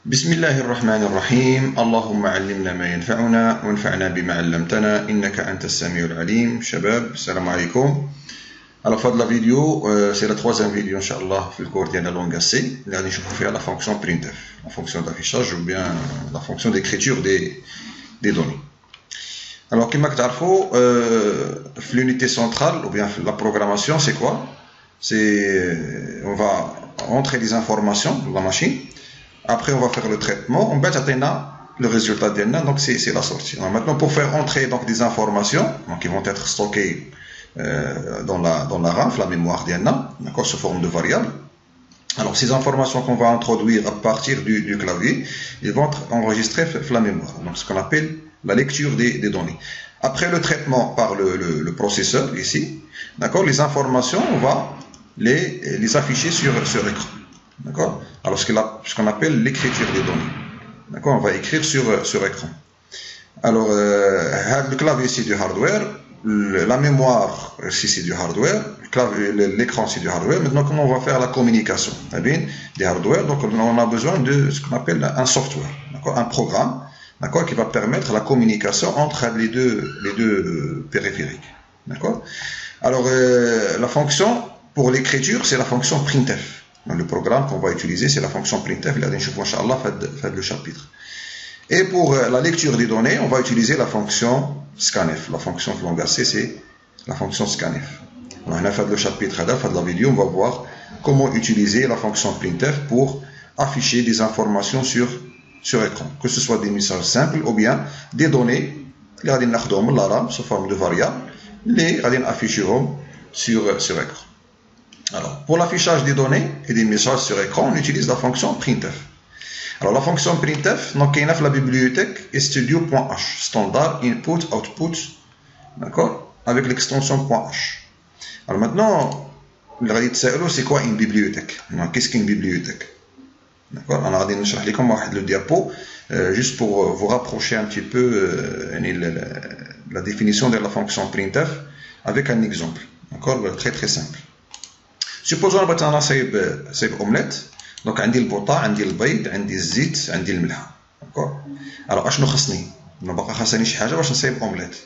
بسم الله الرحمن الرحيم اللهم علمنا ما ينفعنا وانفعنا بما علمتنا إنك أنت السميع العليم. شباب السلام عليكم. Alors في هذه la vidéo c'est la troisième vidéo Inch'Allah في الكور ديال la langue C اللي غادي نشوفوا فيها la fonction printf, la fonction d'affichage ou bien la fonction d'écriture des données. Alors كما كتعرفوا في l'unité centrale ou bien la programmation c'est quoi? C'est on va entrer des informations dans la machine. Après, on va faire le traitement. On va atteindre le résultat d'Enna, donc c'est la sortie. Alors maintenant, pour faire entrer donc des informations, donc qui vont être stockées dans la RAM, la mémoire d'Enna, d'accord, sous forme de variables. Alors ces informations qu'on va introduire à partir du clavier, ils vont être enregistrées dans la mémoire. Donc ce qu'on appelle la lecture des données. Après le traitement par le processeur ici, d'accord, les informations, on va les afficher sur écran. D'accord. Alors ce qu'on appelle l'écriture des données. D'accord. On va écrire sur écran. Alors le clavier c'est du hardware, la mémoire c'est du hardware, l'écran c'est du hardware. Maintenant comment on va faire la communication? Eh bien, des hardware, donc on a besoin de ce qu'on appelle un software, d'accord, un programme, d'accord, qui va permettre la communication entre les deux périphériques. D'accord. Alors la fonction pour l'écriture c'est la fonction printf. Le programme qu'on va utiliser, c'est la fonction printf, là, Inch'Allah, fait le chapitre. Et pour la lecture des données, on va utiliser la fonction scanf. La fonction que l'on C, c'est la fonction scanf. On a fait le chapitre, fait la vidéo, on va voir comment utiliser la fonction printf pour afficher des informations sur écran. Que ce soit des messages simples ou bien des données, les radines la RAM sous forme de variables, les radines afficheront sur écran. Alors, pour l'affichage des données et des messages sur écran, on utilise la fonction printf. Alors, la fonction printf, donc, il y a la bibliothèque studio.h, standard input output, d'accord, avec l'extension .h. Alors maintenant, c'est quoi une bibliothèque? Qu'est-ce qu'une bibliothèque? D'accord, on va vous comme le diapo, juste pour vous rapprocher un petit peu la définition de la fonction printf avec un exemple, d'accord, très très simple. Supposons que je vais faire omelette. Donc, j'ai le bota, j'ai le beurre, j'ai le zit, j'ai le milh. D'accord. Alors, je vais faire je vais faire quelque chose pour faire omelette.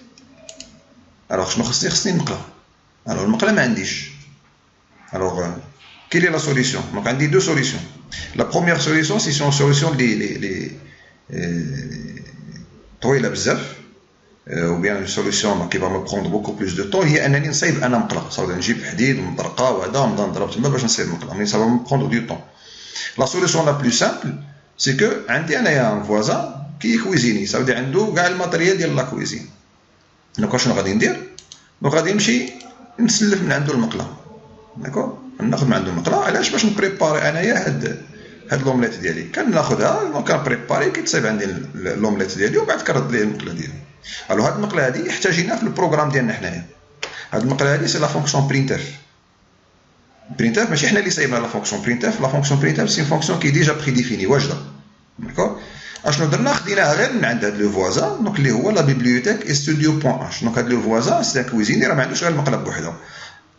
Alors, je vais faire une maqla. Alors, le maqla, je n'ai pas. Alors, quelle est la solution? Donc, j'ai deux solutions. La première solution, c'est une solution طويلة بزاف. Ou bien une solution qui va me prendre beaucoup plus de temps هي انني نصايب انا مقله صافي نجيب حديد ومطرقه وهذا ونبدا نضرب تما باش نصايب مقله مي ça va me prendre du temps. La solution la plus simple c'est que عندي انايا ان فوازان كي كويزيني صافي عنده كاع الماتريال ديال لا كويزين. دونك شنو غادي ندير؟ دونك غادي نمشي نسلف من عنده المقله. داكور ناخذ من عنده المقله علاش باش نبريباري انايا هاد لومليت ديالي كناخذها دونك كنبريباري كيتصايب عندي لومليت ديالي ومن بعد كنرد ليه المقله ديالي. Alors, cette maqla هذه احتاجيناها في البروغرام ديالنا حنايا. هذه المقله هذه سي لا فونكسيون برينتف. برينتف ماشي حنا اللي صايبنا لا فونكسيون برينتف، لا فونكسيون برينتف سي فونكسيون كي ديجا بريديفيني واجده. داكور؟ اشنو درنا؟ خديناها غير من عند هذا لو فوازان دونك اللي هو لا بيبليوتيك studio.h. دونك هذا لو فوازان سي كويزيني راه ما عندوش غير المقله بوحدها.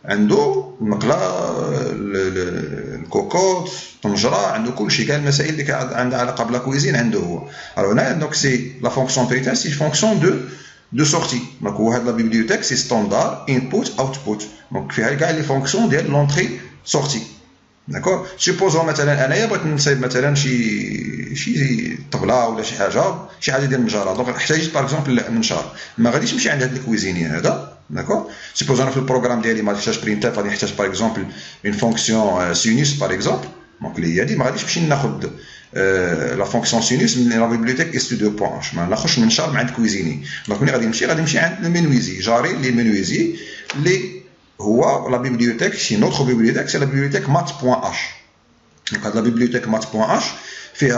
عنده المقله الكوكوط طنجره عنده كل شيء كاع المسائل اللي عندها علاقه بلا كويزين عنده هو. alors هنا دونك سي لا فونكسيون برينتف سي فونكسيون دو سورتي. دونك هو هاد لا بيبليوتيك سي ستاندار انبوت اوتبوت دونك فيها كاع لي فونكسيون ديال لونطري سورتي. داكور سيبوزون مثلا انايا بغيت نصايب مثلا شي طبله ولا شي حاجه ديال النجاره دونك احتاجيت باغ اكزومبل منشار ما غاديش نمشي عند هاد الكويزيني هذا. D'accord. Supposons que le programme d'Ali m'a dit printf, il y a par exemple une fonction sinus par exemple. Donc il y a dit, m'a dit, je vais la fonction sinus de la bibliothèque studio.h. Mais là, je vais charger avec cuisine. Donc on va aller le menuisier. J'arrive les menuisiers, la bibliothèque, c'est notre bibliothèque, c'est la bibliothèque math.h. Donc la bibliothèque math.h fait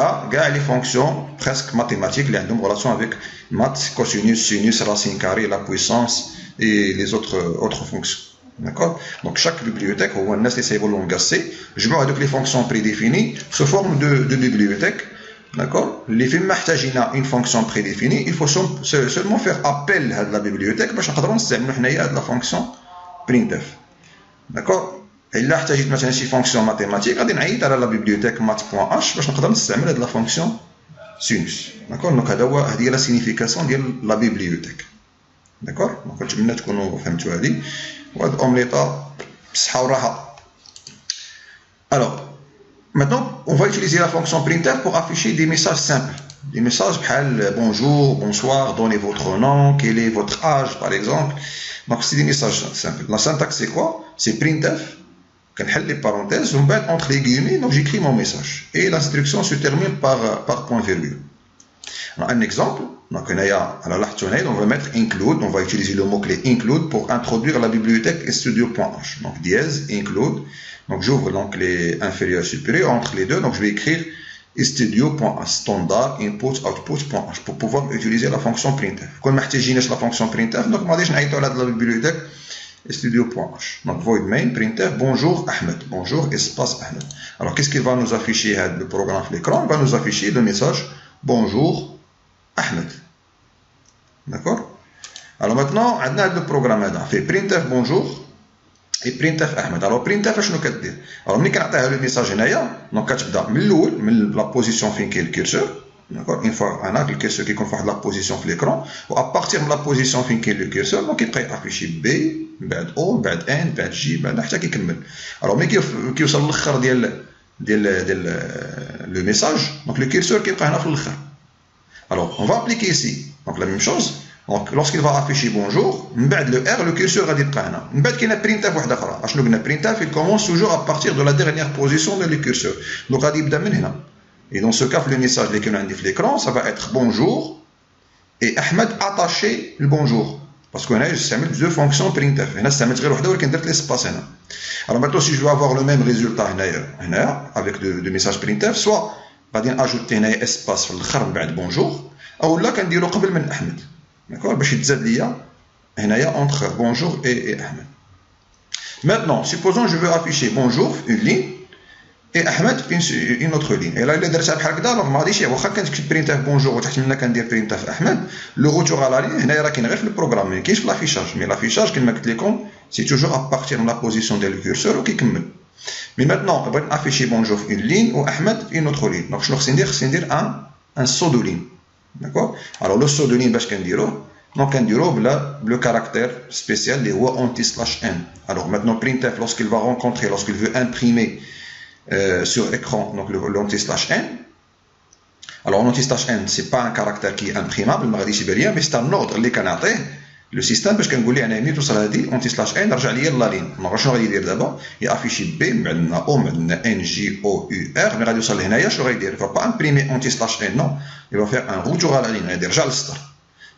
les fonctions presque mathématiques, les en relation avec math, cosinus, sinus, racine carrée, la puissance et les autres fonctions. D'accord? Donc chaque bibliothèque ou un essai langue C, je mets avec les fonctions prédéfinies sous forme de bibliothèque. D'accord? Les films محتاجين une fonction prédéfinie, il faut seulement faire appel à la bibliothèque باش نقدروا نستعملوا حنايا هاد la fonction printf. D'accord? الا احتاجت مثلا شي فونكسيون ماتيماتيك غادي نعيط على لا بيبليوتيك mat.h باش نقدر نستعمل هاد لا فونكسيون سينوس. داكور دونك هذه هي لا سينيفيكاسيون ديال لا بيبليوتيك. داكور دونك كنتمنى تكونوا فهمتوا هذه وهاد الاومليطه بالصحه والراحه. Alors, maintenant, on va utiliser la fonction printf pour afficher des messages simples. Des messages bhal bonjour, bonsoir, donnez votre nom, quel est votre âge par exemple. Donc c'est des messages simples. La syntaxe c'est quoi? C'est printf, كنحل les parenthèses, ومن بعد entre les guillemets, donc j'écris mon message. Et l'instruction se termine par point virgule. Alors, un exemple, donc on va mettre include, on va utiliser le mot-clé include pour introduire la bibliothèque studio.h. Donc dièse, include. Donc j'ouvre l'onglet inférieur supérieur entre les deux, donc je vais écrire studio.h, standard input output.h pour pouvoir utiliser la fonction printf. Quand on a la fonction printf, donc on va aller dans la bibliothèque studio.h. Donc void main printf bonjour Ahmed, bonjour espace Ahmed. Alors qu'est-ce qu'il va nous afficher le programme à l'écran? Il va nous afficher le message bonjour Ahmed. D'accord? Alors maintenant, on a le programme là, fait printf bonjour et printf Ahmed. Alors printf شنو كدير؟ alors ملي كنعطيها لو ميساج هنايا دونك كتبدا من الاول من لا بوزيسيون فين كاين الكيرسور. داكور اون فوا انا الكيرسور كيكون في واحد لا بوزيسيون في ليكرون و ابارتيغ من لا بوزيسيون فين كاين لو كيرسور دونك كيبقى يافيشي بي من بعد او من بعد ان من بعد جي من بعد حتى كيكمل. alors ملي كيوصل للاخر ديال لو ميساج دونك لو كيرسور كيبقى هنا في الاخر. alors on va appliquer ici donc la même chose. Donc lorsqu'il va afficher bonjour, le R, le curseur va dire هنا. من بعد كاينه printf واحده اخرى. اشنو قلنا printf il commence toujours à partir de la dernière position de le curseur. Donc غادي يبدا من هنا. Et dans ce cas le message اللي كاين عندي في l'écran ça va être bonjour et Ahmed attaché le bonjour. Parce que هنا j'utilise deux fonctions printf. هنا استعملت غير وحده ولكن درت l'espace هنا. Alors maintenant si je veux avoir le même résultat هنايا avec de message printf soit غادي ناجوتي هنايا espace في الاخر من بعد bonjour او لا كنديرو قبل من احمد. D'accord, باش يتزاد ليا هنايا entre bonjour et Ahmed. Maintenant, supposons je veux afficher bonjour une ligne et Ahmed une autre ligne. Et là الا درتها بحال هكذا ما غاديش واخا كنكتب printf bonjour وتحت منها كندير printf Ahmed le retour à la ligne هنايا راه كاين غير في البروغرام ما كاينش في لافيشاج. مي لافيشاج كما قلت لكم سي توجور à partir de la position ديال الكورسور وكيكمل. مي maintenant بغيت نافيشي bonjour une ligne و Ahmed une autre ligne. دونك شنو خصني ندير؟ خصني ندير un saut de ligne. D'accord? Alors le saut de ligne باش كنديرو donc كنديرو بلا caractère spécial اللي هو anti/n. Alors maintenant printf lorsqu'il va rencontrer lorsqu'il veut imprimer sur écran donc l'anti/n. Alors l'anti/n c'est pas un caractère qui est imprimable ما غاديش يبان ليا mais c'est un ordre اللي كنعطيه لو سيستم باش كنقول ليه انا ملي توصل هذه anti/n رجع ليا لا لين. دونك شنو غادي يدير دابا؟ يافيشي بي من عندنا او من عندنا ان جي او يو ار ملي غادي يوصل لهنايا شنو غيدير؟ فا با امبريمي anti/n non il va faire un retour à la ligne غادي يرجع للسطر.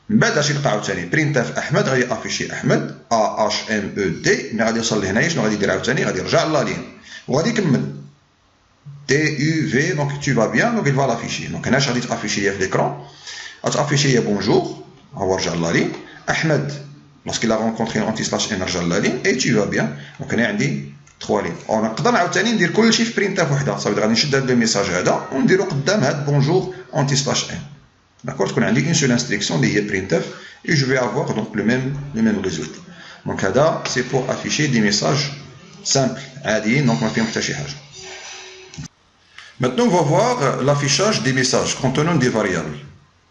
من بعد اش يلقى عاوتاني printf احمد غادي يافيشي احمد ا اش ام او دي ملي غادي يوصل لهنايا شنو غادي يدير عاوتاني؟ غادي يرجع لا لين وغادي يكمل تي يو في دونك tu vas bien donc il va l'afficher. دونك هنا اش غادي تافيشي ليا في ليكرون؟ غتافيشي ليا بونجور هو رجع لا لين احمد lorsqu'il a rencontré anti/n رجع لا لين et tu vas bien. دونك هنا عندي 3 لين. نقدر عاوتاني ندير كلشي في printf وحده صافي غادي نشد هذا الميساج هذا ونديرو قدام هاد bonjour anti/n. D'accord, qu'on a une seule instruction de printf et je vais avoir donc le même résultat. Donc là, c'est pour afficher des messages simples. Donc on fait un حاجة. Maintenant, on va voir l'affichage des messages contenant des variables.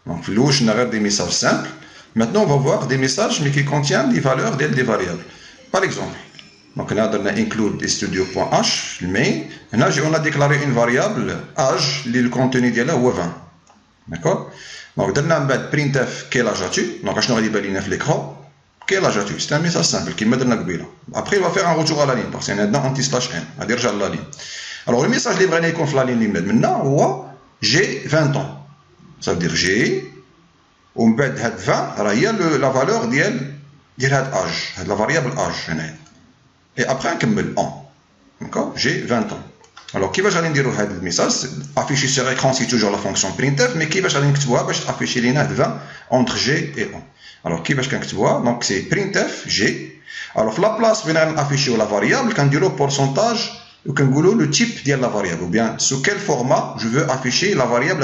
Donc là, je n'arrête des messages simples. Maintenant, on va voir des messages mais qui contiennent des valeurs des variables. Par exemple, donc là, on a include studio.h, le main. Là, on a déclaré une variable âge, le contenu de là, 20. D'accord? Donc, درنا من بعد printf quel âge as-tu. Donc, شنو غادي يبان لينا في l'écran quel âge as-tu. C'est un message simple كيما درنا قبيله. Après, il va faire un retour à la ligne parce qu'il y a عندنا anti/n غادي يرجع لا ligne. Alors, le message اللي بغينا يكون في la ligne اللي من منا هو j'ai 20 ans. Ça veut dire j'ai ومن بعد هاد 20 راه هي la valeur ديال هاد âge هاد la variable âge هنايا. Et après نكمل an. D'accord? J'ai 20 ans. Alors, qui va j'allais dire le message affiché sur l'écran, c'est toujours la fonction printf, mais qui va j'allais afficher les 20 entre G et on. Alors, qui va j'allais donc c'est printf G. Alors, la place où on afficher la variable, quand on dit le pourcentage, ou quand on dit le type de la variable, ou bien sous quel format je veux afficher la variable.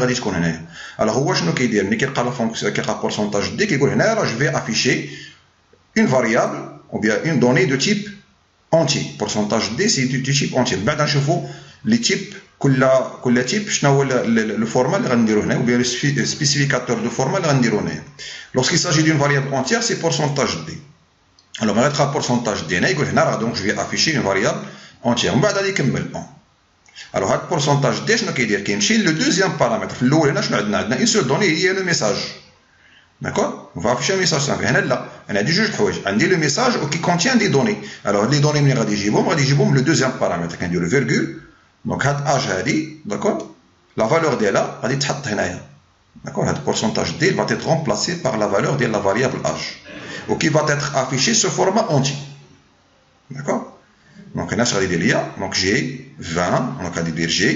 Alors, où est-ce qu'il dit la fonction, quel pourcentage dès qu'il dit je vais afficher une variable ou bien une donnée de type entier. Pourcentage D, c'est du type entier. بعد نشوفوا les types كل type شنو هو le format اللي غنديرو هنا ou bien le spécificateur de format اللي غنديرو هنا. Lorsqu'il s'agit d'une variable entière, c'est pourcentage D. Alors on va mettre un pourcentage D هنا يقول هنا donc je vais afficher une variable entière. ومن بعد غادي يكمل. Alors هاد pourcentage D شنو كيدير؟ كيمشي le deuxième paramètre. في الاول هنا شنو عندنا une seule donnée هي le message. D'accord? On va afficher un message simple. هنا لا انا عندي جوج حوايج. عندي le message qui contient des données. Alors les données ملي غادي يجيبهم le deuxième paramètre كنديرو virgule. Donc هاد âge هادي d'accord la valeur ديالها غادي تحط هنايا d'accord هاد pourcentage D va être remplacé par la valeur de la variable âge ou qui va être affiché ce format entier d'accord donc هنا اش غادي يدير ليا donc j'ai 20 donc غادي يدير j'ai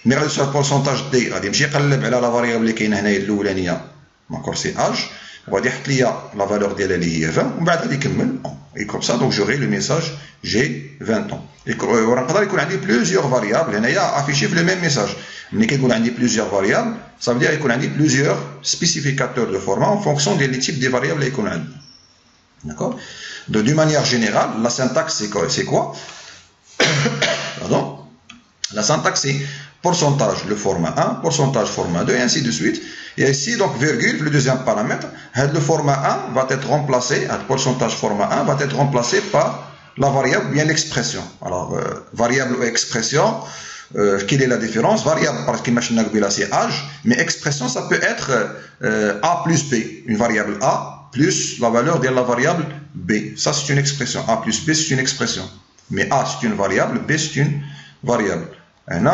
ملي غادي يوصل pourcentage D غادي يمشي يقلب على la variable اللي كاينه هنايا الاولانيه d'accord c'est âge وغادي يحط ليا la valeur ديالها اللي هي 20 ومن بعد غادي يكمل et comme ça donc j'aurai le message j'ai 20 ans ونقدر يكون عندي plusieurs variables هنايا affichées في le même message ملي كيكون عندي plusieurs variables ça veut dire يكون عندي plusieurs spécificateurs de format en fonction des types des variables اللي يكون عندنا d'accord d'une manière générale la syntaxe c'est quoi pardon la syntaxe c'est pourcentage le format 1 pourcentage format 2 et ainsi de suite et ici donc virgule le deuxième paramètre le format 1 va être remplacé le pourcentage format 1 va être remplacé par la variable ou bien l'expression. Alors, variable ou expression, quelle est la différence? Variable, parce que c'est âge, mais expression, ça peut être A plus B. Une variable A plus la valeur de la variable B. Ça, c'est une expression. A plus B, c'est une expression. Mais A, c'est une variable, B, c'est une variable. On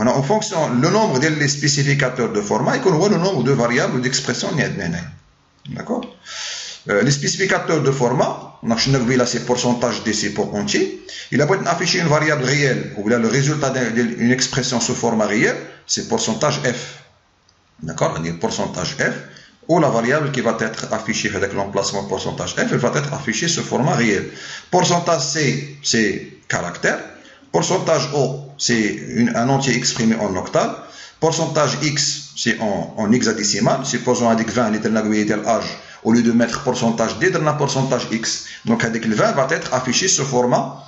a en fonction le nombre des spécificateurs de format et qu'on voit le nombre de variables ou d'expressions. D'accord? Les spécificateurs de format, là c'est pourcentage D, c'est pour entier. Il a beau afficher une variable réelle ou là le résultat d'une expression sous format réel, c'est pourcentage F. D'accord? C'est pourcentage F ou la variable qui va être affichée avec l'emplacement pourcentage F, elle va être affichée sous format réel. Pourcentage C, c'est caractère. Pourcentage O, c'est un entier exprimé en octal. Pourcentage X, c'est en hexadécimal. Supposons avec 20 litres âge. Au lieu de mettre pourcentage D, dans un pourcentage X. Donc, avec le 20 va être affiché ce format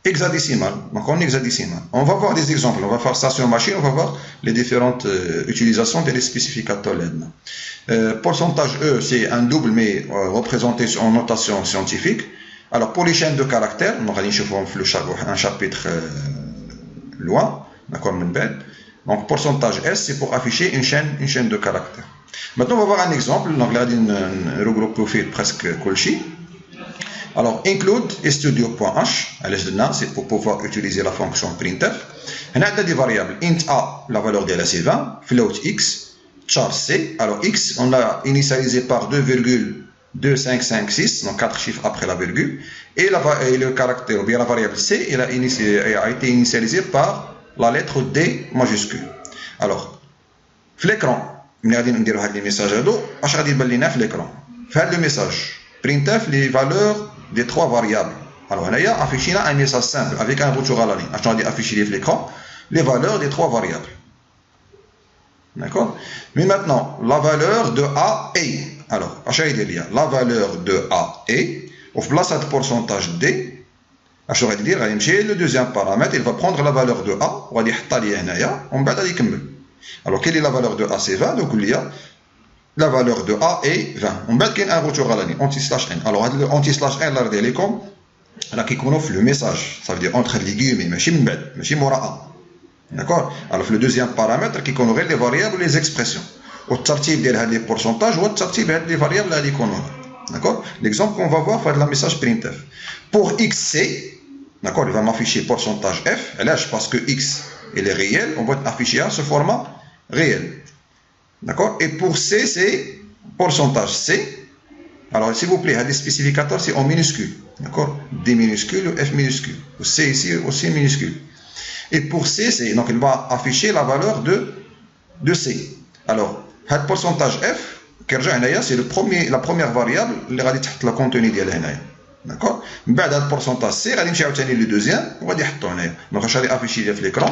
hexadécimal. Donc, en hexadécimal. On va voir des exemples. On va faire ça sur machine. On va voir les différentes utilisations des spécificateurs LED. Pourcentage E, c'est un double, mais représenté en notation scientifique. Alors, pour les chaînes de caractères, on va un chapitre loin. D'accord, donc, pourcentage S, c'est pour afficher une chaîne de caractères. Maintenant, on va voir un exemple. Donc, là, on regroupe presque Colchi. Alors, include studio.h, c'est pour pouvoir utiliser la fonction printf. On a des variables. Int A, la valeur de la c'est 20. Float X, char C. Alors, X, on l'a initialisé par 2,2556, donc 4 chiffres après la virgule. Et le caractère, ou bien la variable C, elle a été initialisée par la lettre D majuscule. Alors, l'écran. ملي غادي نديرو هاد لي ميساج هادو اش غادي يبان لينا في ليكرون في هاد لو ميساج printf les valeurs des trois variables alors هنايا affichina un message simple avec un retour à la ligne اش غادي afficher لي في l'écran les valeurs des trois variables d'accord mais maintenant la valeur de A est alors اش غادي يدير ليا la valeur de A est وفي بلاصه pourcentage D اش غادي يدير غادي يمشي le deuxième paramètre il va prendre la valeur de A وغادي يحطها لي هنايا ومن بعد غادي يكمل. Alors, quelle est la valeur de A? C'est 20. Donc, il y a la valeur de A est 20. On met un retour à la ligne, anti-slash N. Alors, le anti-slash N, là, il est comme là, qui confie le message. Ça veut dire entre les guillemets, mais c'est mora A. D'accord? Alors, le deuxième paramètre qui connaît les variables et les expressions. Au tartib des pourcentages, ou au tartib des variables là, d'accord? L'exemple qu'on va voir, c'est le message printf. Pour XC, d'accord, il va m'afficher pourcentage F. Et là, parce que X il est réel, on va afficher à ce format réel. D'accord? Et pour C, c'est pourcentage C. Alors, s'il vous plaît, les spécificateurs, c'est en minuscule. D'accord? D minuscule ou F minuscule. Ou C ici aussi minuscule. Et pour C, donc il va afficher la valeur de C. Alors, le pourcentage F, c'est la première variable, le contenu de la d'accord? بعد هذا pourcentage C غادي نمشيو ثاني le deuxième وغادي نحطو هنايا دونك اش غادي افيشي في l'écran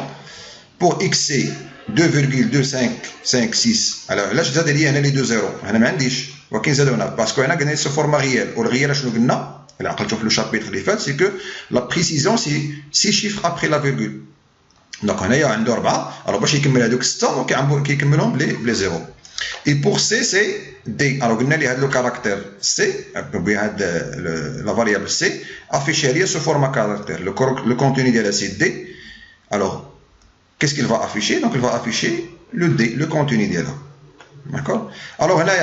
pour XC 2,2556 alors علاش زاد لي هنا لي 2 زيرو هنا ما عنديش ولكن زادو هنا باسكو هنا قلنا سو فورما ريال والريال شنو قلنا le chapitre c'est que la précision c'est 6 chiffres après la virgule. Donc on a un 4 alors باش يكمل هذوك 6 donc كيكملهم بلي 0. Et pour C c'est D. Alors قلنا لي هذا le caractère C بهذا la variable C affiché sous format caractère. Le contenu de la c'est D. Alors qu'est-ce qu'il va afficher? Donc il va afficher le D, le contenu de là. D'accord? Alors là il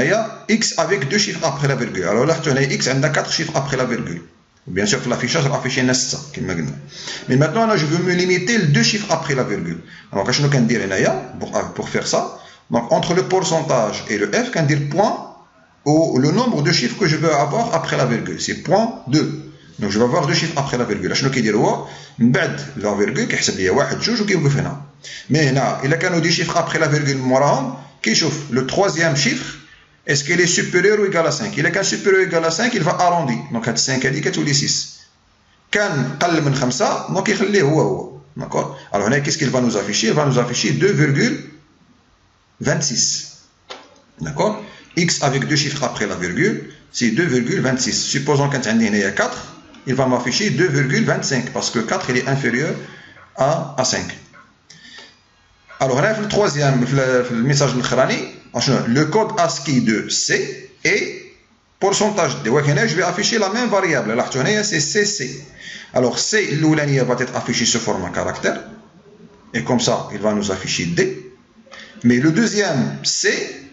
y a X avec 2 chiffres après la virgule. Alors là il y a X a 4 chiffres après la virgule. Bien sûr que l'affichage va afficher 9, mais maintenant là, je veux me limiter les 2 chiffres après la virgule. Alors qu'est-ce que je dire pour faire ça? Donc entre le pourcentage et le F, on dire point ou le nombre de chiffres que je veux avoir après la virgule. C'est point 2. Donc je vais avoir 2 chiffres après la virgule. Je vais dire la virgule qui est 1 2 وكيوقف هنا. Mais هنا il y a 2 chiffres après la virgule موراهم كيشوف le troisième chiffre. Est-ce qu'il est supérieur ou égal à 5? Il est qu'un supérieur ou égal à 5, il va arrondir. Donc, 5 هذيك كتولي 6. كان قل من 5 donc يخليه هو. D'accord? Alors, qu'est-ce qu'il va nous afficher? Il va nous afficher 2,26. D'accord? X avec 2 chiffres après la virgule, c'est 2,26. Supposons qu'il y a 4, il va m'afficher 2,25 parce que 4 il est inférieur à 5. Alors, là, le troisième, le message de le code ASCII de C et pourcentage D. Je vais afficher la même variable. C'est CC. Alors C, l'oulania va être affiché sous format caractère. Et comme ça, il va nous afficher D. Mais le deuxième C,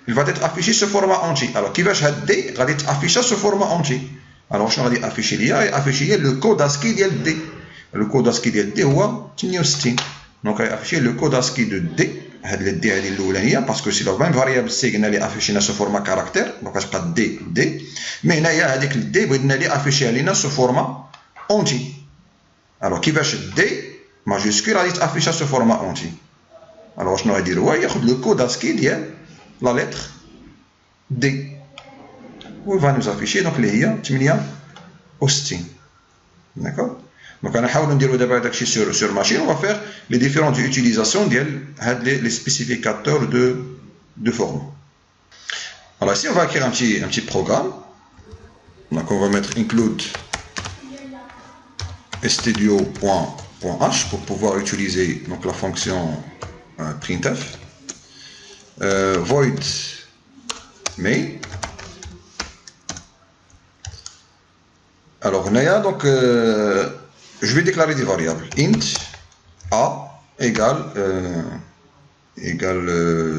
il va être affiché sous format entier. Alors, qui va être D, va être affiché sous format entier. Alors, je vais afficher l'IA et afficher le code ASCII de D. Le code ASCII de D, c'est 68. Donc, afficher le code ASCII de D. Parce que c'est la même variable C qui est affichée sous format caractère, donc je pas D, mais il y a D qui est affiché sous format entier. Alors qui va chez D majuscule est affiché sous format entier. Alors je vais dire ouais, il y a le code ASCII de la lettre D. Où il va nous afficher donc les IA 68. D'accord? Donc, on va faire sur machine, on va faire les différentes utilisations des spécificateurs de forme. Alors ici, on va écrire un petit programme. Donc, on va mettre include studio.h pour pouvoir utiliser donc, la fonction printf. Void main. Alors, on a donc je vais déclarer des variables. Int a égale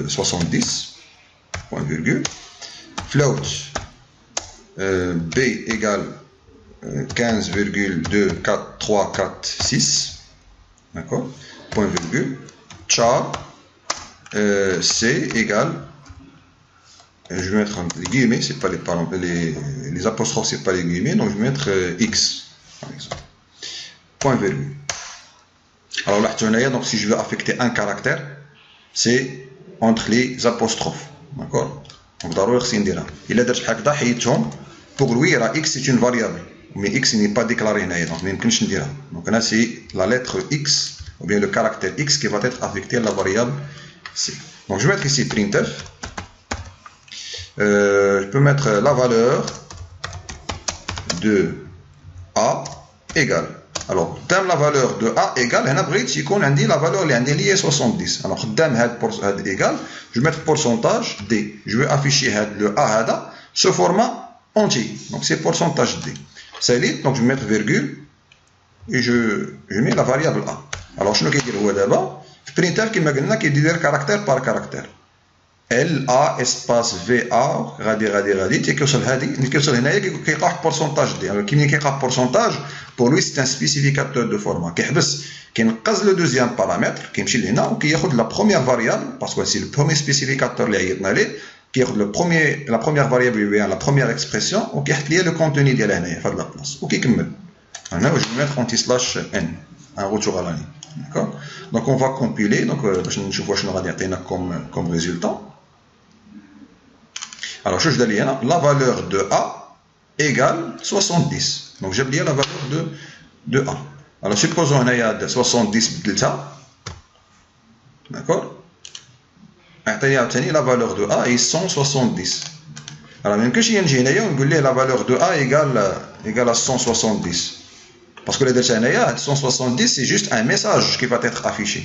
70, point virgule. Float b égale 15,24346, d'accord, point virgule. Char c égale, je vais mettre les guillemets, c'est pas les apostrophes, c'est pas les guillemets, donc je vais mettre x par exemple. Point virgule. Alors là, donc si je veux affecter un caractère, c'est entre les apostrophes. D'accord? Donc d'abord, c'est une il a dit pour lui, x c'est une variable, mais x n'est pas déclaré. Donc là, c'est la lettre x, ou bien le caractère x qui va être affecté à la variable c. Donc je vais mettre ici printf. Je peux mettre la valeur de a égale. Alors, dans la valeur de A égale, on a la valeur qui est 70. Alors, dans égal, je vais mettre pourcentage D. Je vais afficher le A ce format entier. Donc, c'est pourcentage D. C'est lit, donc je vais mettre virgule et je mets la variable A. Alors, je vais dire d'abord, printf qui m'a dit caractère par caractère. LA espace VA غادي تيكوصل هنا كيلقى pourcentage D. Alors كي كيلقى pourcentage pour lui c'est un spécificateur de format كيحبس كينقز le deuxième paramètre كيمشي لهنا وكياخذ la première variable parce que c'est le premier spécificateur اللي عيطنا ليه كياخذ la première variable la première expression وكيحط لي le contenu ديالها هنايا في هاد لا بلاصه وكيكمل هنا je vais mettre anti slash n un retour à la ligne. D'accord? Donc on va compiler donc باش نشوفوا شنو غادي يعطينا comme résultat. Alors, je vais dire la valeur de A égale 70. Donc, j'ai oublié la valeur de A. Alors, supposons qu'il y a 70 delta. D'accord? La valeur de A est 170. Alors même que si نجي هنايا ونقول ليه la valeur de A égale à 170. Parce que les درت هنايا 170 c'est juste un message qui va être affiché.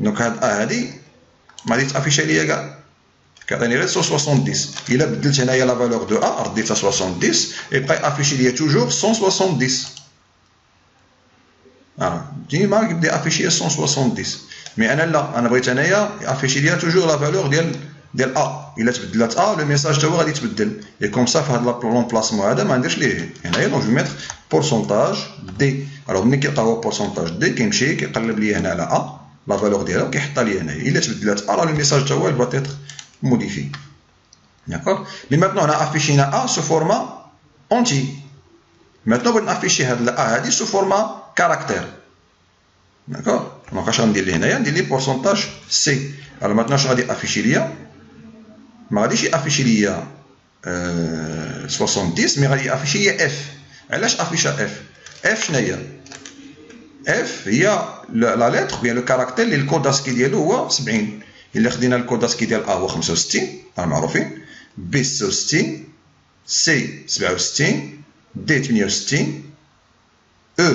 Donc هاد A هادي ما غادي تافيشي ليا كاع. كيعطيني غير 170. إلا بدلت هنايا la valeur de A رديتها 70 يبقى يافيشي ليا toujours 170. ديما يبدا يافيشي 170. مي انا لا، انا بغيت انايا يافيشي ليا توجور لا فالور ديال ا. الا تبدلات ا لو ميساج تا هو غادي يتبدل. اي كوم سا في هذا لومبلاسمون هذا ما نديرش ليه هنايا. دونك جو ميتر بورسونتاج دي. الوغ ملي كيلقى هو بورسونتاج دي كيمشي كيقلب ليا هنا على ا لا فالور ديالها وكيحطها ليا هنايا. الا تبدلات ا راه لو ميساج تا هو va être modifié. داكور. مي ماتنون هنا افيشينا ا سو فورما اونتي. ماتنون بغيت نافيشي هاد لا هادي سو فورما كاركتير. داكور. دونك اش غندير ليه هنايا؟ ندير ليه بورسونتاج سي. الوغ ماتنون اش غادي افيشي ليا؟ ما غاديش يافيشي ليا 70 مي غادي يافيشي ليا اف. علاش افيشا اف؟ اف شناهي؟ اف هي لا لتر بيان لو كاركتير اللي الكود اسكي ديالو هو 70. الا خدينا الكود اسكي ديال ا هو 65 راه معروفين. بي 66 سي 67 دي 68 او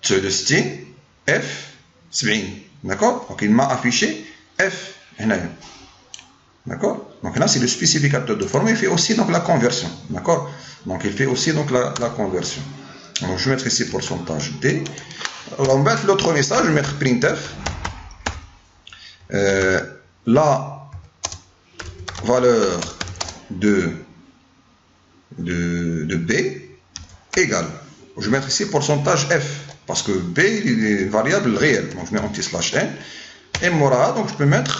69 اف 70. داكور. دونك il m'a affiché f هنايا. D'accord. Donc là c'est le spécificateur de forme. Il fait aussi donc la conversion. D'accord. Donc il fait aussi donc la conversion. Donc je vais mettre ici pourcentage d. Alors on va mettre l'autre message. Je vais mettre printf. La valeur de b égale. Je vais mettre ici pourcentage f parce que b il est variable réelle. Donc je mets anti-slash n. Et mora, donc je peux mettre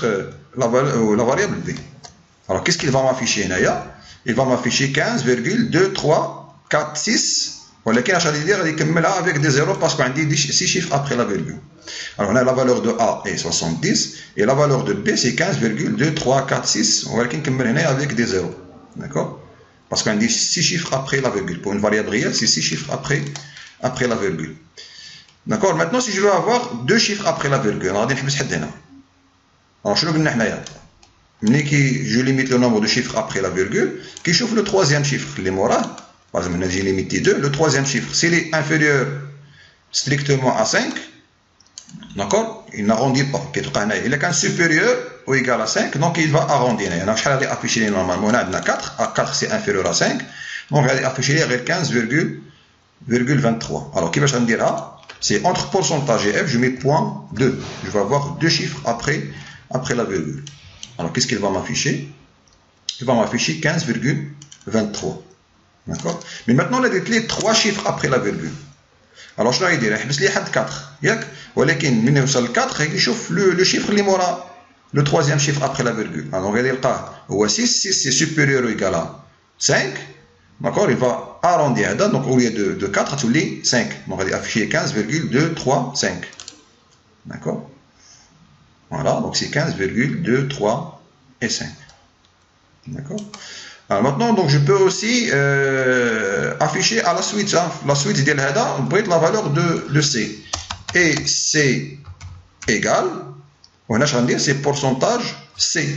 la variable b. Alors qu'est-ce qu'il va m'afficher là? Il va m'afficher 15,2346. Voilà, qui a dire avec des zéros parce qu'on dit 6 chiffres après la virgule. Alors on a la valeur de A est 70 et la valeur de B c'est 15,2346. On va avec des zéros. D'accord? Parce qu'on dit 6 chiffres après la virgule. Pour une variable réelle, c'est 6 chiffres après la virgule. D'accord. Maintenant, si je veux avoir 2 chiffres après la virgule, alors je limite le nombre de chiffres après la virgule, qui chauffe le troisième chiffre, les morales. Par exemple, j'ai limité 2, le troisième chiffre, s'il est inférieur strictement à 5, d'accord, il n'arrondit pas. Il est qu'un supérieur ou égal à 5, donc il va arrondir. Donc, je vais afficher normalement, on a 4, à 4 c'est inférieur à 5, donc je vais afficher 15,23. Alors, qui va me dire A? C'est entre pourcentage et f, je mets point 2. Je vais avoir 2 chiffres après la virgule. Alors, qu'est-ce qu'il va m'afficher? Il va m'afficher 15,23. D'accord. Mais maintenant, on a les 3 chiffres après la virgule. Alors, je vais dire, il y a 4. ولكن من يوصل 4 يشوف le chiffre اللي مورا le troisième chiffre après la virgule. Alors, on va dire هو 6 c'est supérieur ou égal à 5. D'accord, il va arrondir. Donc, au lieu de 4, tu lis 5. Donc, on va afficher 15,235. D'accord. Voilà, donc c'est 15,23 et 5. D'accord. Alors maintenant, donc je peux aussi afficher à la suite. Hein, la suite de l'hada, on peut être la valeur de C. Et C égale, on a dire c'est pourcentage C.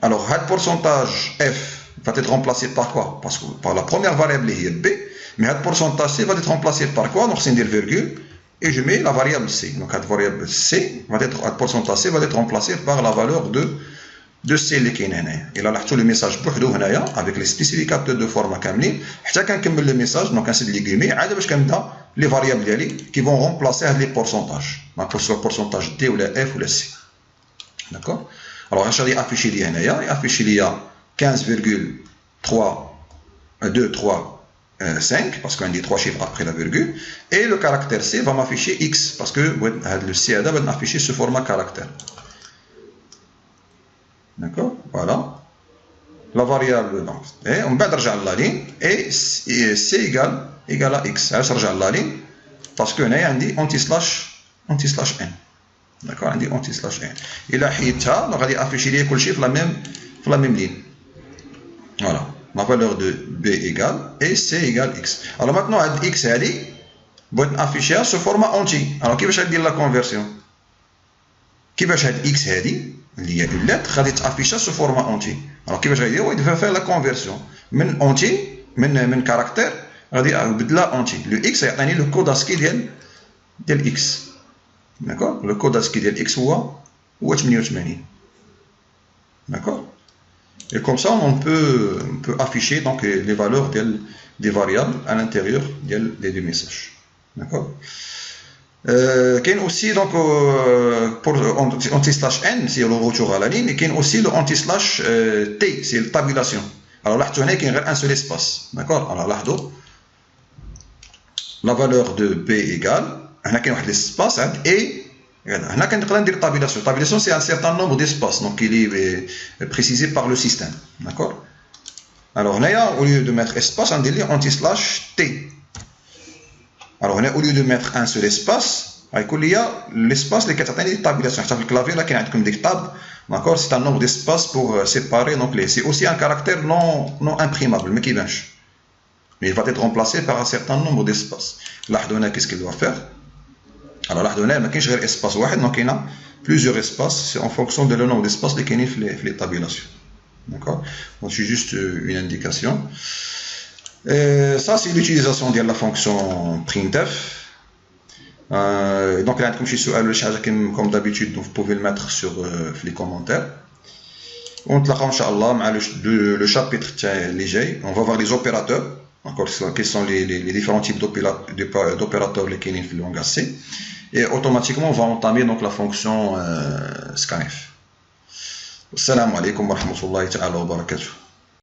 Alors, le pourcentage F va être remplacé par quoi? Parce que par la première variable est B, mais le pourcentage C va être remplacé par quoi? Donc c'est une virgule. Et je mets la variable C. Donc la variable C va être, le pourcentage C va être remplacé par la valeur de C اللي كاين هنايا. إلا لاحظتوا le message بوحدو هنايا avec les spécificateurs de forme كاملين حتى كنكمل le message donc كنسد لي كيمي عاد باش كنبدا les variables ديالي qui vont remplacer les pourcentages. Donc soit pourcentage D ou la F ou la C. D'accord. Alors اش غادي afficher لي هنايا؟ afficher لي 15,323 parce qu'on dit 3 chiffres après la virgule, et le caractère C va m'afficher X, parce que le C va m'afficher ce format caractère. D'accord. Voilà. La variable, donc, et on va regarder la ligne, et C égale à X. Alors, je regarde la ligne, parce qu'on a dit anti-slash N. D'accord, on dit anti-slash N. Et là, donc, on va afficher les chiffres la même ligne. Voilà. La valeur de B égale et C égale X. Alors maintenant, X va être affiché ce format entier. Alors, qui va dire la conversion? Qui va être X il y a une lettre غادي تافيشا sous format entier. Alors كيفاش غيديروا؟ il va faire la conversion من entier من caractère غادي يبدلها entier. Le x يعطيني le code ASCII ديال x. D'accord? Le code ASCII ديال x هو 88. D'accord? Et comme ça, on peut afficher donc les valeurs des variables à l'intérieur des deux messages. D'accord? Il y a aussi donc pour anti-slash n, c'est le retour à la ligne, et il y a aussi le anti-slash t, c'est la tabulation. Alors là, il y a un seul espace. D'accord? Alors là, la valeur de b égale, il y a un espace, et on a une tabulation. La tabulation, c'est un certain nombre d'espaces, donc il est précisé par le système. D'accord? Alors là, au lieu de mettre espace, on dit anti-slash t. Alors, au lieu de mettre un seul espace, il y a l'espace qui est une tabulation. Le clavier, là, qui a des tables, d'accord, c'est un nombre d'espaces pour séparer. Donc, c'est aussi un caractère non imprimable, mais qui bench. Mais il va être remplacé par un certain nombre d'espaces. L'ardonnais, qu'est-ce qu'il doit faire? Alors, l'ardonnais, il y a un espace, donc il y a plusieurs espaces, c'est en fonction de le nombre d'espaces qui sont les tabulations. D'accord? Donc, c'est juste une indication. Ça, c'est l'utilisation de la fonction printf. Donc, là, comme d'habitude, vous pouvez le mettre sur les commentaires. On te la Inch'Allah, le chapitre léger. On va voir les opérateurs. Quels sont les différents types d'opérateurs qui sont dans le langage C. Et automatiquement, on va entamer donc la fonction scanf. Assalamu alaikum wa rahmatullahi ta'ala wa barakatuh.